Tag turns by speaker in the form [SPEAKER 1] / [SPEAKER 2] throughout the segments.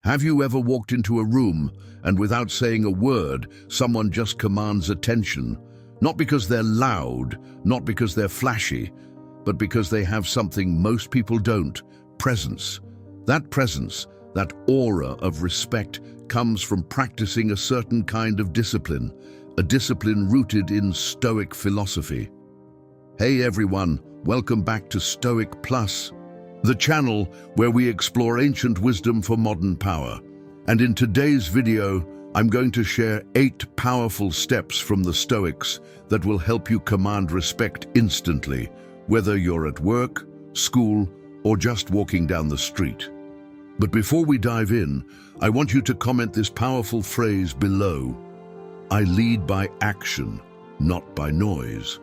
[SPEAKER 1] Have you ever walked into a room and without saying a word, someone just commands attention? Not because they're loud, not because they're flashy, but because they have something most people don't: presence. That presence, that aura of respect, comes from practicing a certain kind of discipline, a discipline rooted in Stoic philosophy. Hey everyone, welcome back to Stoic Plus, the channel where we explore ancient wisdom for modern power. And in today's video, I'm going to share 8 powerful steps from the Stoics that will help you command respect instantly, whether you're at work, school, or just walking down the street. But before we dive in, I want you to comment this powerful phrase below: I lead by action, not by noise.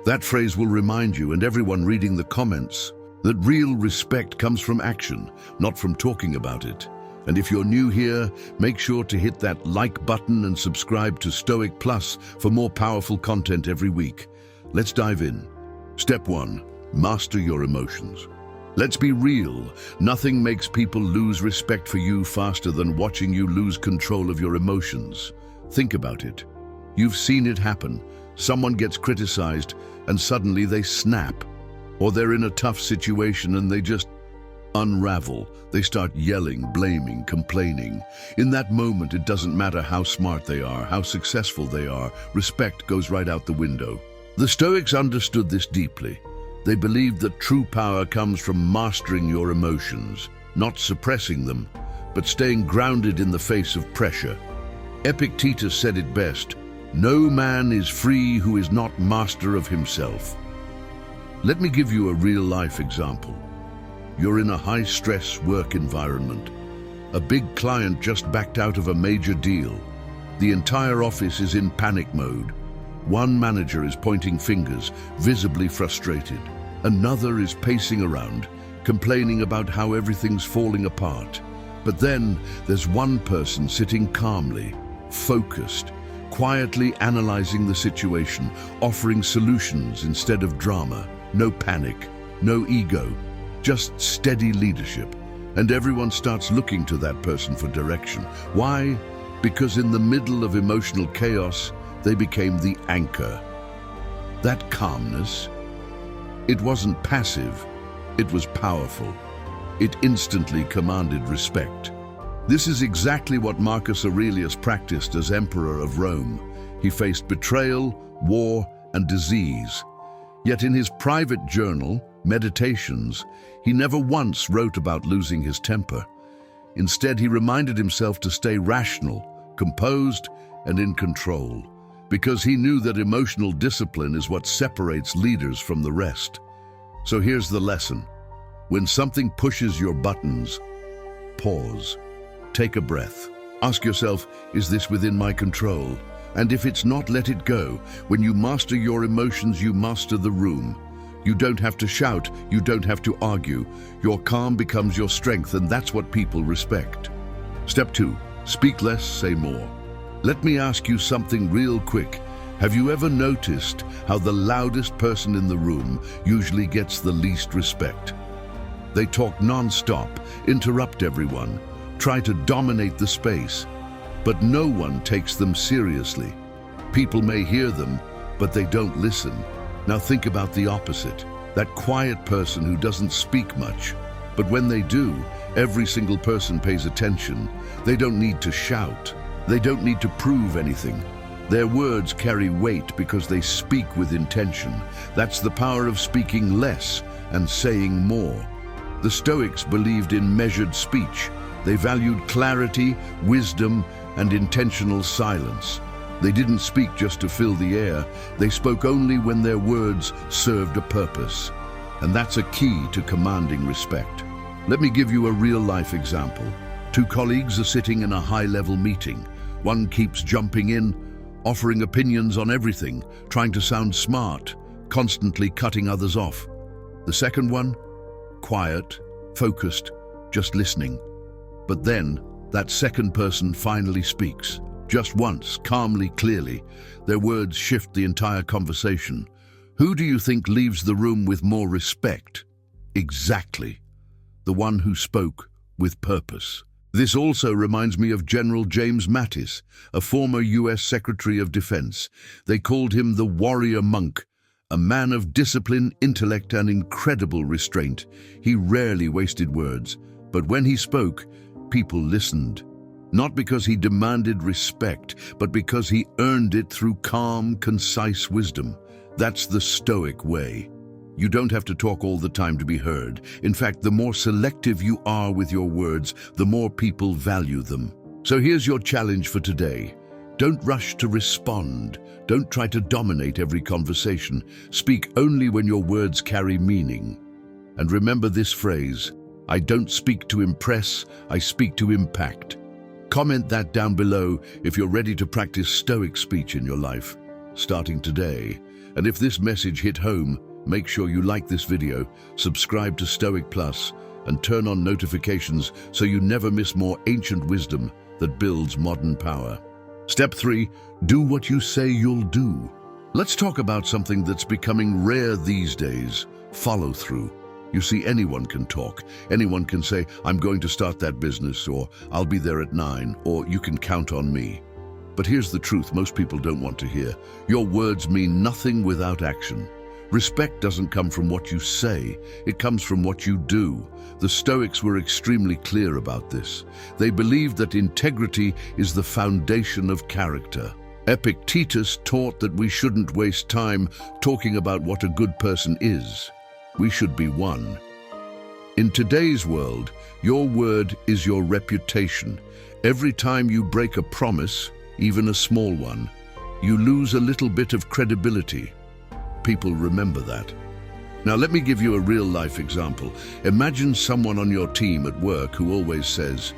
[SPEAKER 1] That phrase will remind you and everyone reading the comments that real respect comes from action, not from talking about it. And if you're new here, make sure to hit that like button and subscribe to Stoic Plus for more powerful content every week. Let's dive in. Step 1. Master your emotions. Let's be real. Nothing makes people lose respect for you faster than watching you lose control of your emotions. Think about it. You've seen it happen. Someone gets criticized and suddenly they snap. Or they're in a tough situation and they just unravel. They start yelling, blaming, complaining. In that moment, it doesn't matter how smart they are, how successful they are. Respect goes right out the window. The Stoics understood this deeply. They believed that true power comes from mastering your emotions, not suppressing them, but staying grounded in the face of pressure. Epictetus said it best: "No man is free who is not master of himself." Let me give you a real-life example. You're in a high-stress work environment. A big client just backed out of a major deal. The entire office is in panic mode. One manager is pointing fingers, visibly frustrated. Another is pacing around, complaining about how everything's falling apart. But then there's one person sitting calmly, focused, quietly analyzing the situation, offering solutions instead of drama. No panic, no ego, just steady leadership. And everyone starts looking to that person for direction. Why? Because in the middle of emotional chaos, they became the anchor. That calmness, it wasn't passive, it was powerful. It instantly commanded respect. This is exactly what Marcus Aurelius practiced as Emperor of Rome. He faced betrayal, war, and disease. Yet in his private journal, Meditations, he never once wrote about losing his temper. Instead, he reminded himself to stay rational, composed, and in control, because he knew that emotional discipline is what separates leaders from the rest. So here's the lesson. When something pushes your buttons, pause, take a breath. Ask yourself, is this within my control? And if it's not, let it go. When you master your emotions, you master the room. You don't have to shout, you don't have to argue. Your calm becomes your strength, and that's what people respect. Step 2. Speak less, say more. Let me ask you something real quick. Have you ever noticed how the loudest person in the room usually gets the least respect? They talk non-stop, interrupt everyone, try to dominate the space, but no one takes them seriously. People may hear them, but they don't listen. Now think about the opposite, that quiet person who doesn't speak much, but when they do, every single person pays attention. They don't need to shout. They don't need to prove anything. Their words carry weight because they speak with intention. That's the power of speaking less and saying more. The Stoics believed in measured speech. They valued clarity, wisdom, and intentional silence. They didn't speak just to fill the air. They spoke only when their words served a purpose. And that's a key to commanding respect. Let me give you a real-life example. 2 colleagues are sitting in a high-level meeting. One keeps jumping in, offering opinions on everything, trying to sound smart, constantly cutting others off. The second one, quiet, focused, just listening. But then, that second person finally speaks. Just once, calmly, clearly. Their words shift the entire conversation. Who do you think leaves the room with more respect? Exactly. The one who spoke with purpose. This also reminds me of General James Mattis, a former US Secretary of Defense. They called him the warrior monk, a man of discipline, intellect, and incredible restraint. He rarely wasted words, but when he spoke, people listened. Not because he demanded respect, but because he earned it through calm, concise wisdom. That's the Stoic way. You don't have to talk all the time to be heard. In fact, the more selective you are with your words, the more people value them. So here's your challenge for today. Don't rush to respond. Don't try to dominate every conversation. Speak only when your words carry meaning. And remember this phrase, I don't speak to impress, I speak to impact. Comment that down below if you're ready to practice Stoic speech in your life, starting today. And if this message hit home, make sure you like this video, subscribe to Stoic Plus, and turn on notifications so you never miss more ancient wisdom that builds modern power. Step 3, do what you say you'll do. Let's talk about something that's becoming rare these days, follow through. You see, anyone can talk. Anyone can say, I'm going to start that business, or I'll be there at 9, or you can count on me. But here's the truth most people don't want to hear. Your words mean nothing without action. Respect doesn't come from what you say, it comes from what you do. The Stoics were extremely clear about this. They believed that integrity is the foundation of character. Epictetus taught that we shouldn't waste time talking about what a good person is. We should be one. In today's world, your word is your reputation. Every time you break a promise, even a small one, you lose a little bit of credibility. People remember that. Now let me give you a real-life example. Imagine someone on your team at work who always says,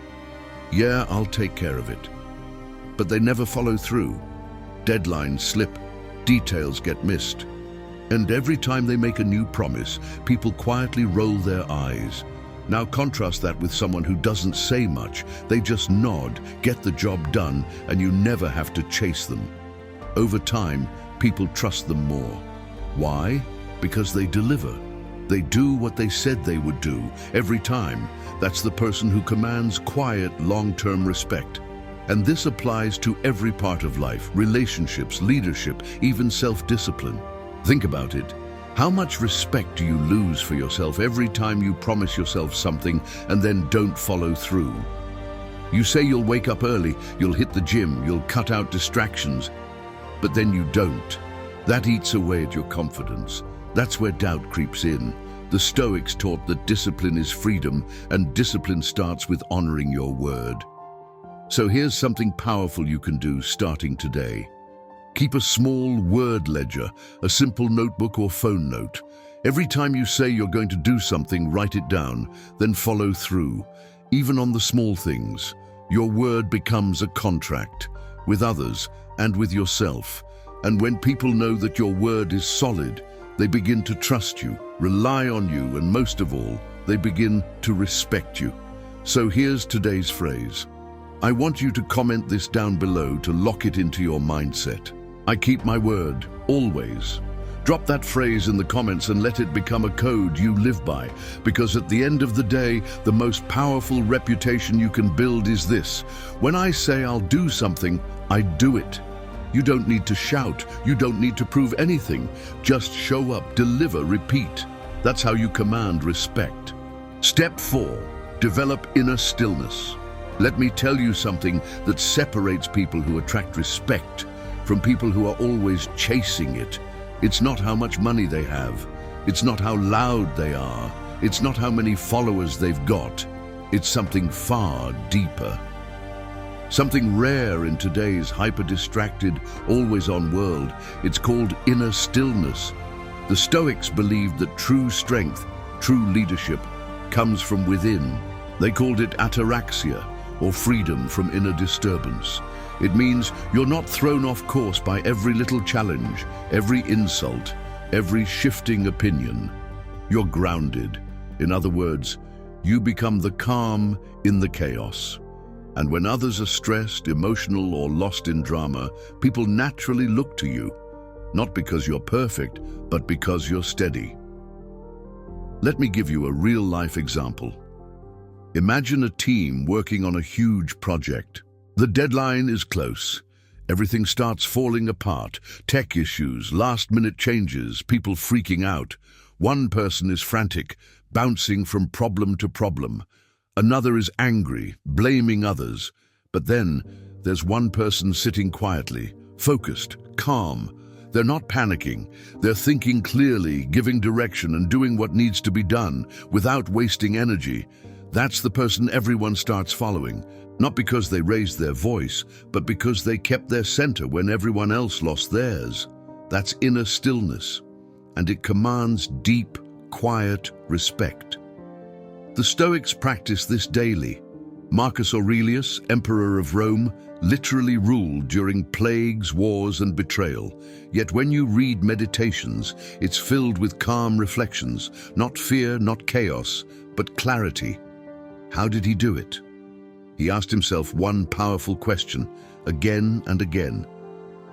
[SPEAKER 1] yeah, I'll take care of it. But they never follow through. Deadlines slip, details get missed. And every time they make a new promise, people quietly roll their eyes. Now contrast that with someone who doesn't say much. They just nod, get the job done, and you never have to chase them. Over time, people trust them more. Why? Because they deliver. They do what they said they would do every time. That's the person who commands quiet, long-term respect. And this applies to every part of life, relationships, leadership, even self-discipline. Think about it. How much respect do you lose for yourself every time you promise yourself something and then don't follow through? You say you'll wake up early, you'll hit the gym, you'll cut out distractions, but then you don't. That eats away at your confidence. That's where doubt creeps in. The Stoics taught that discipline is freedom, and discipline starts with honoring your word. So here's something powerful you can do starting today. Keep a small word ledger, a simple notebook or phone note. Every time you say you're going to do something, write it down, then follow through. Even on the small things, your word becomes a contract with others and with yourself. And when people know that your word is solid, they begin to trust you, rely on you, and most of all, they begin to respect you. So here's today's phrase. I want you to comment this down below to lock it into your mindset. I keep my word, always. Drop that phrase in the comments and let it become a code you live by, because at the end of the day, the most powerful reputation you can build is this. When I say I'll do something, I do it. You don't need to shout, you don't need to prove anything. Just show up, deliver, repeat. That's how you command respect. Step 4, develop inner stillness. Let me tell you something that separates people who attract respect from people who are always chasing it. It's not how much money they have. It's not how loud they are. It's not how many followers they've got. It's something far deeper. Something rare in today's hyper-distracted, always-on world. It's called inner stillness. The Stoics believed that true strength, true leadership, comes from within. They called it ataraxia, or freedom from inner disturbance. It means you're not thrown off course by every little challenge, every insult, every shifting opinion. You're grounded. In other words, you become the calm in the chaos. And when others are stressed, emotional, or lost in drama, people naturally look to you, not because you're perfect, but because you're steady. Let me give you a real-life example. Imagine a team working on a huge project. The deadline is close. Everything starts falling apart. Tech issues, last-minute changes, people freaking out. One person is frantic, bouncing from problem to problem. Another is angry, blaming others. But then, there's one person sitting quietly, focused, calm. They're not panicking. They're thinking clearly, giving direction and doing what needs to be done without wasting energy. That's the person everyone starts following, not because they raised their voice, but because they kept their center when everyone else lost theirs. That's inner stillness, and it commands deep, quiet respect. The Stoics practice this daily. Marcus Aurelius, emperor of Rome, literally ruled during plagues, wars, and betrayal. Yet when you read Meditations, it's filled with calm reflections, not fear, not chaos, but clarity. How did he do it? He asked himself one powerful question, again and again.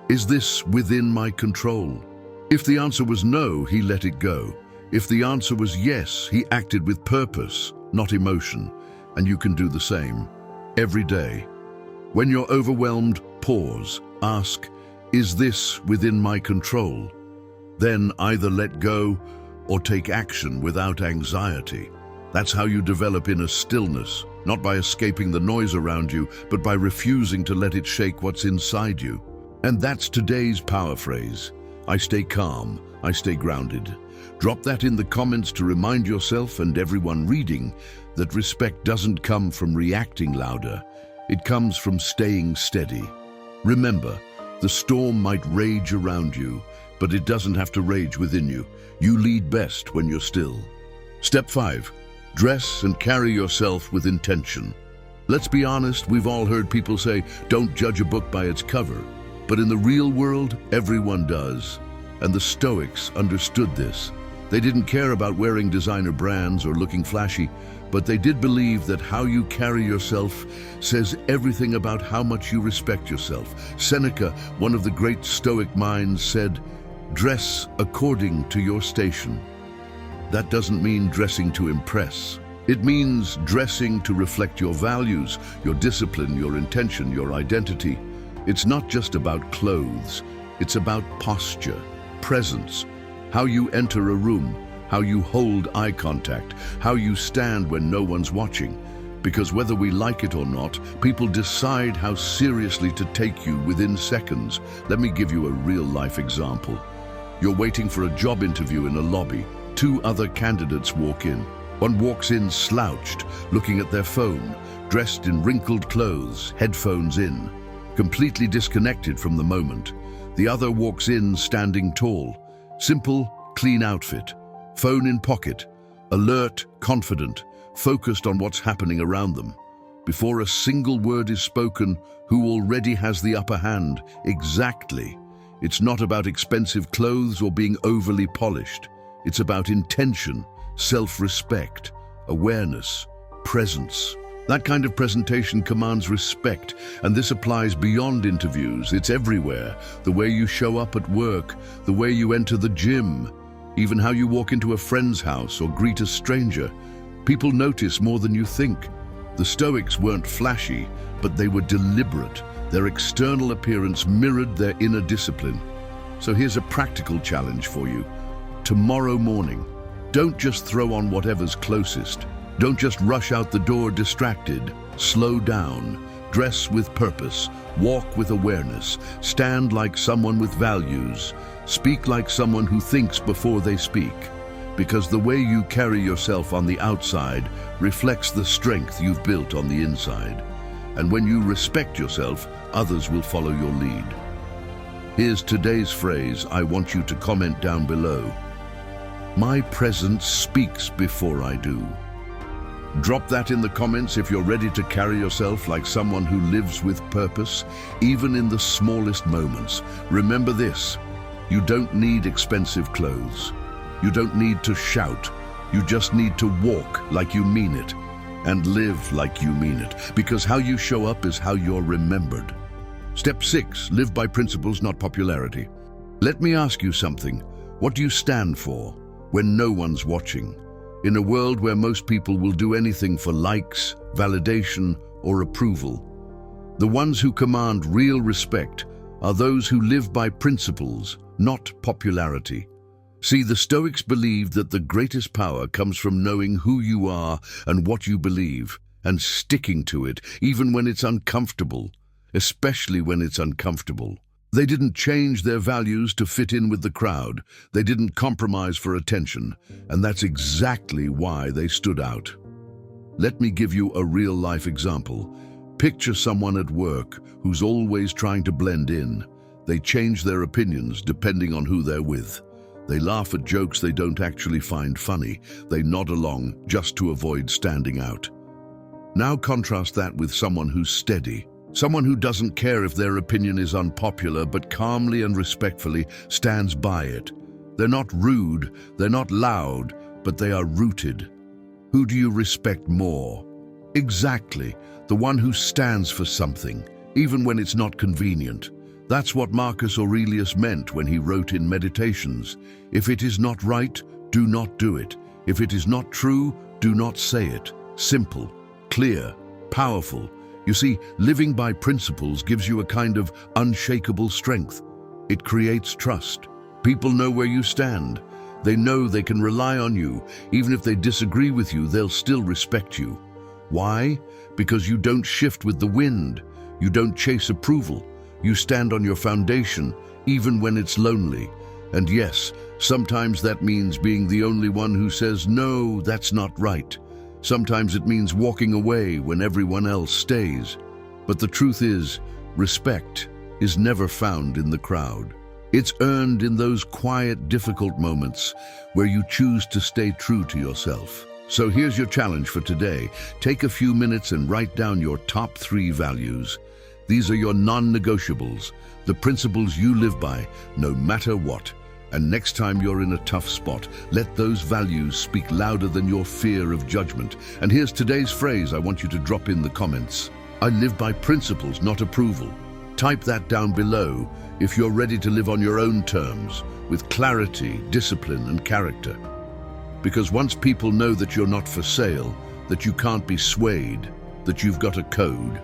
[SPEAKER 1] Is this within my control? If the answer was no, he let it go. If the answer was yes, he acted with purpose, not emotion. And you can do the same, every day. When you're overwhelmed, pause, ask, is this within my control? Then either let go or take action without anxiety. That's how you develop inner stillness, not by escaping the noise around you, but by refusing to let it shake what's inside you. And that's today's power phrase. I stay calm, I stay grounded. Drop that in the comments to remind yourself and everyone reading that respect doesn't come from reacting louder. It comes from staying steady. Remember, the storm might rage around you, but it doesn't have to rage within you. You lead best when you're still. Step 5. Dress and carry yourself with intention. Let's be honest, we've all heard people say, don't judge a book by its cover. But in the real world, everyone does. And the Stoics understood this. They didn't care about wearing designer brands or looking flashy, but they did believe that how you carry yourself says everything about how much you respect yourself. Seneca, one of the great Stoic minds, said, "Dress according to your station." That doesn't mean dressing to impress. It means dressing to reflect your values, your discipline, your intention, your identity. It's not just about clothes. It's about posture, presence, how you enter a room, how you hold eye contact, how you stand when no one's watching. Because whether we like it or not, people decide how seriously to take you within seconds. Let me give you a real-life example. You're waiting for a job interview in a lobby. 2 other candidates walk in. One walks in slouched, looking at their phone, dressed in wrinkled clothes, headphones in, completely disconnected from the moment. The other walks in standing tall, simple, clean outfit, phone in pocket, alert, confident, focused on what's happening around them. Before a single word is spoken, who already has the upper hand? Exactly. It's not about expensive clothes or being overly polished. It's about intention, self-respect, awareness, presence. That kind of presentation commands respect, and this applies beyond interviews. It's everywhere. The way you show up at work, the way you enter the gym, even how you walk into a friend's house or greet a stranger. People notice more than you think. The Stoics weren't flashy, but they were deliberate. Their external appearance mirrored their inner discipline. So here's a practical challenge for you. Tomorrow morning, don't just throw on whatever's closest. Don't just rush out the door distracted. Slow down. Dress with purpose. Walk with awareness. Stand like someone with values. Speak like someone who thinks before they speak. Because the way you carry yourself on the outside reflects the strength you've built on the inside. And when you respect yourself, others will follow your lead. Here's today's phrase I want you to comment down below. My presence speaks before I do. Drop that in the comments if you're ready to carry yourself like someone who lives with purpose, even in the smallest moments. Remember this, you don't need expensive clothes. You don't need to shout. You just need to walk like you mean it and live like you mean it, because how you show up is how you're remembered. Step 6, live by principles, not popularity. Let me ask you something. What do you stand for when no one's watching? In a world where most people will do anything for likes, validation, or approval, the ones who command real respect are those who live by principles, not popularity. See, the Stoics believed that the greatest power comes from knowing who you are and what you believe, and sticking to it, even when it's uncomfortable, especially when it's uncomfortable. They didn't change their values to fit in with the crowd. They didn't compromise for attention, and that's exactly why they stood out. Let me give you a real-life example. Picture someone at work who's always trying to blend in. They change their opinions depending on who they're with. They laugh at jokes they don't actually find funny. They nod along just to avoid standing out. Now contrast that with someone who's steady. Someone who doesn't care if their opinion is unpopular, but calmly and respectfully stands by it. They're not rude, they're not loud, but they are rooted. Who do you respect more? Exactly, the one who stands for something, even when it's not convenient. That's what Marcus Aurelius meant when he wrote in Meditations. If it is not right, do not do it. If it is not true, do not say it. Simple, clear, powerful. You see, living by principles gives you a kind of unshakable strength. It creates trust. People know where you stand. They know they can rely on you. Even if they disagree with you, they'll still respect you. Why? Because you don't shift with the wind. You don't chase approval. You stand on your foundation, even when it's lonely. And yes, sometimes that means being the only one who says, no, that's not right. Sometimes it means walking away when everyone else stays. But the truth is, respect is never found in the crowd. It's earned in those quiet, difficult moments where you choose to stay true to yourself. So here's your challenge for today. Take a few minutes and write down your top 3 values. These are your non-negotiables, the principles you live by, no matter what. And next time you're in a tough spot, let those values speak louder than your fear of judgment. And here's today's phrase I want you to drop in the comments. I live by principles, not approval. Type that down below if you're ready to live on your own terms, with clarity, discipline, and character. Because once people know that you're not for sale, that you can't be swayed, that you've got a code,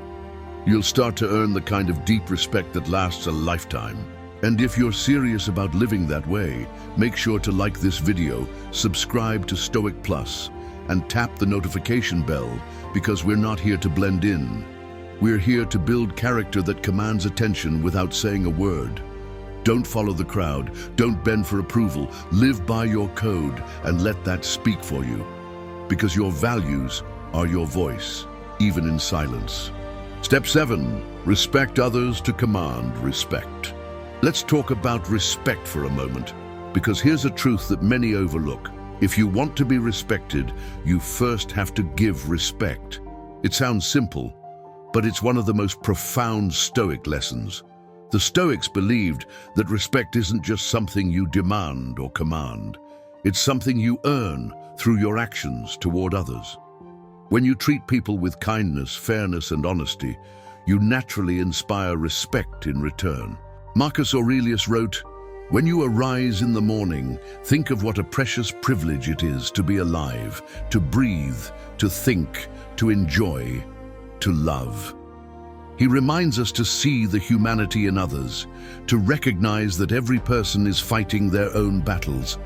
[SPEAKER 1] you'll start to earn the kind of deep respect that lasts a lifetime. And if you're serious about living that way, make sure to like this video, subscribe to Stoic Plus, and tap the notification bell, because we're not here to blend in. We're here to build character that commands attention without saying a word. Don't follow the crowd, don't bend for approval, live by your code and let that speak for you. Because your values are your voice, even in silence. Step 7, respect others to command respect. Let's talk about respect for a moment, because here's a truth that many overlook. If you want to be respected, you first have to give respect. It sounds simple, but it's one of the most profound Stoic lessons. The Stoics believed that respect isn't just something you demand or command. It's something you earn through your actions toward others. When you treat people with kindness, fairness, and honesty, you naturally inspire respect in return. Marcus Aurelius wrote, "When you arise in the morning, think of what a precious privilege it is to be alive, to breathe, to think, to enjoy, to love." He reminds us to see the humanity in others, to recognize that every person is fighting their own battles.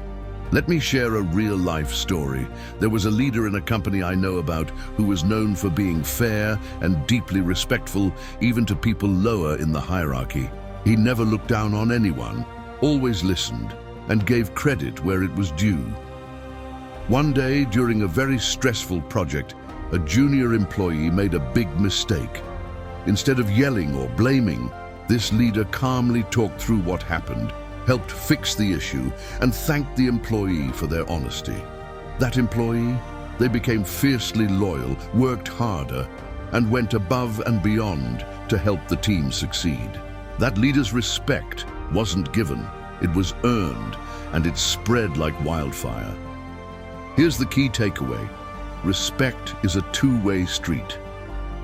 [SPEAKER 1] Let me share a real-life story. There was a leader in a company I know about who was known for being fair and deeply respectful, even to people lower in the hierarchy. He never looked down on anyone, always listened, and gave credit where it was due. One day, during a very stressful project, a junior employee made a big mistake. Instead of yelling or blaming, this leader calmly talked through what happened, helped fix the issue, and thanked the employee for their honesty. That employee, they became fiercely loyal, worked harder, and went above and beyond to help the team succeed. That leader's respect wasn't given, it was earned, and it spread like wildfire. Here's the key takeaway. Respect is a two-way street.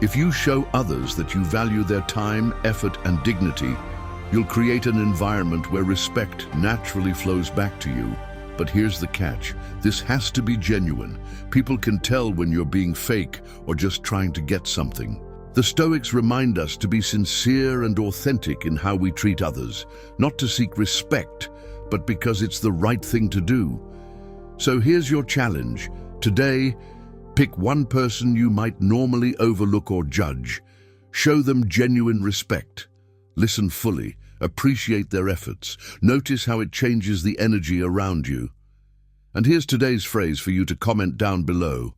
[SPEAKER 1] If you show others that you value their time, effort, and dignity, you'll create an environment where respect naturally flows back to you. But here's the catch. This has to be genuine. People can tell when you're being fake or just trying to get something. The Stoics remind us to be sincere and authentic in how we treat others, not to seek respect, but because it's the right thing to do. So here's your challenge. Today, pick one person you might normally overlook or judge. Show them genuine respect. Listen fully. Appreciate their efforts. Notice how it changes the energy around you. And here's today's phrase for you to comment down below.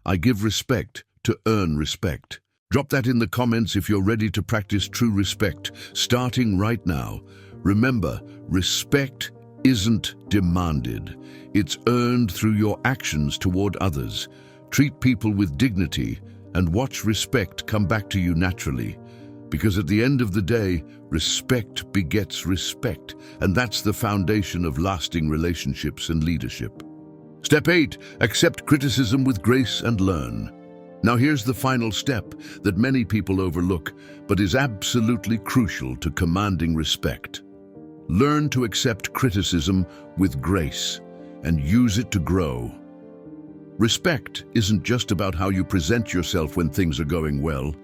[SPEAKER 1] I give respect to earn respect. Drop that in the comments if you're ready to practice true respect, starting right now. Remember, respect isn't demanded. It's earned through your actions toward others. Treat people with dignity and watch respect come back to you naturally. Because at the end of the day, respect begets respect, and that's the foundation of lasting relationships and leadership. Step 8, accept criticism with grace and learn. Now here's the final step that many people overlook, but is absolutely crucial to commanding respect. Learn to accept criticism with grace and use it to grow. Respect isn't just about how you present yourself when things are going well.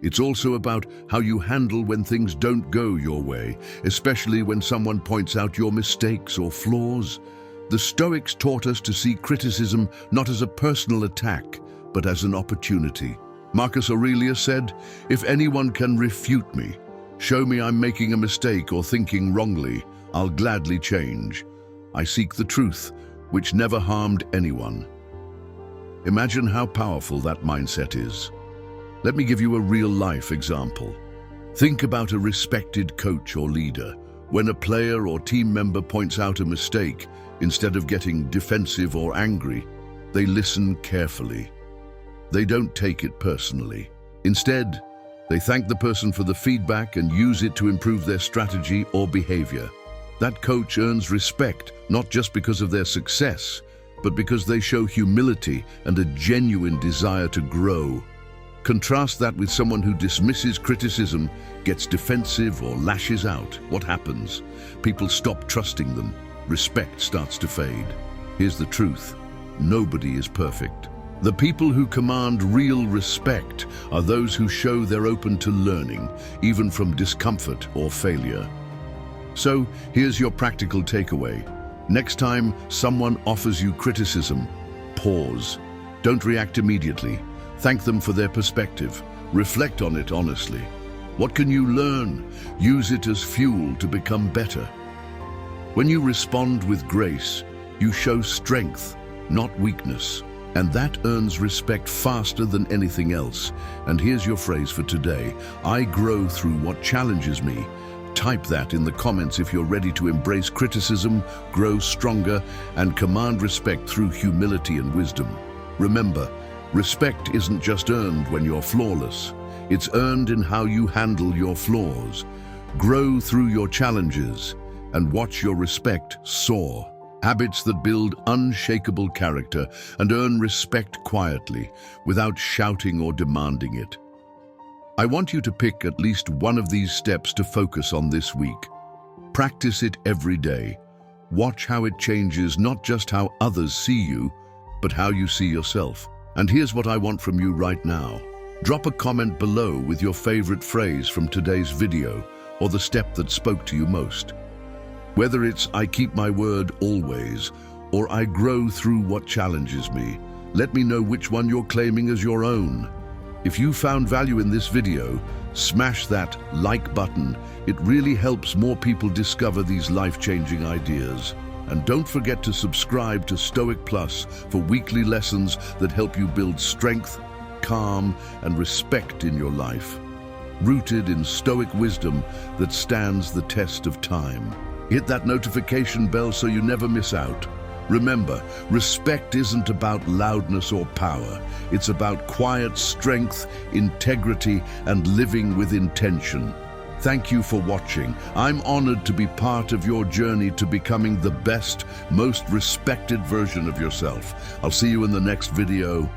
[SPEAKER 1] It's also about how you handle when things don't go your way, especially when someone points out your mistakes or flaws. The Stoics taught us to see criticism not as a personal attack, but as an opportunity. Marcus Aurelius said, "If anyone can refute me, show me I'm making a mistake or thinking wrongly, I'll gladly change. I seek the truth, which never harmed anyone." Imagine how powerful that mindset is. Let me give you a real-life example. Think about a respected coach or leader. When a player or team member points out a mistake, instead of getting defensive or angry, they listen carefully. They don't take it personally. Instead, they thank the person for the feedback and use it to improve their strategy or behavior. That coach earns respect, not just because of their success, but because they show humility and a genuine desire to grow. Contrast that with someone who dismisses criticism, gets defensive or lashes out. What happens? People stop trusting them. Respect starts to fade. Here's the truth. Nobody is perfect. The people who command real respect are those who show they're open to learning, even from discomfort or failure. So, here's your practical takeaway. Next time someone offers you criticism, pause. Don't react immediately. Thank them for their perspective. Reflect on it honestly. What can you learn? Use it as fuel to become better. When you respond with grace, you show strength, not weakness. And that earns respect faster than anything else. And here's your phrase for today. I grow through what challenges me. Type that in the comments if you're ready to embrace criticism, grow stronger, and command respect through humility and wisdom. Remember, respect isn't just earned when you're flawless. It's earned in how you handle your flaws. Grow through your challenges and watch your respect soar. Habits that build unshakable character and earn respect quietly, without shouting or demanding it. I want you to pick at least one of these steps to focus on this week. Practice it every day. Watch how it changes not just how others see you, but how you see yourself. And here's what I want from you right now. Drop a comment below with your favorite phrase from today's video or the step that spoke to you most. Whether it's I keep my word always or I grow through what challenges me, let me know which one you're claiming as your own. If you found value in this video, smash that like button. It really helps more people discover these life-changing ideas. And don't forget to subscribe to Stoic Plus for weekly lessons that help you build strength, calm, and respect in your life, rooted in Stoic wisdom that stands the test of time. Hit that notification bell so you never miss out. Remember, respect isn't about loudness or power. It's about quiet strength, integrity, and living with intention. Thank you for watching. I'm honored to be part of your journey to becoming the best, most respected version of yourself. I'll see you in the next video.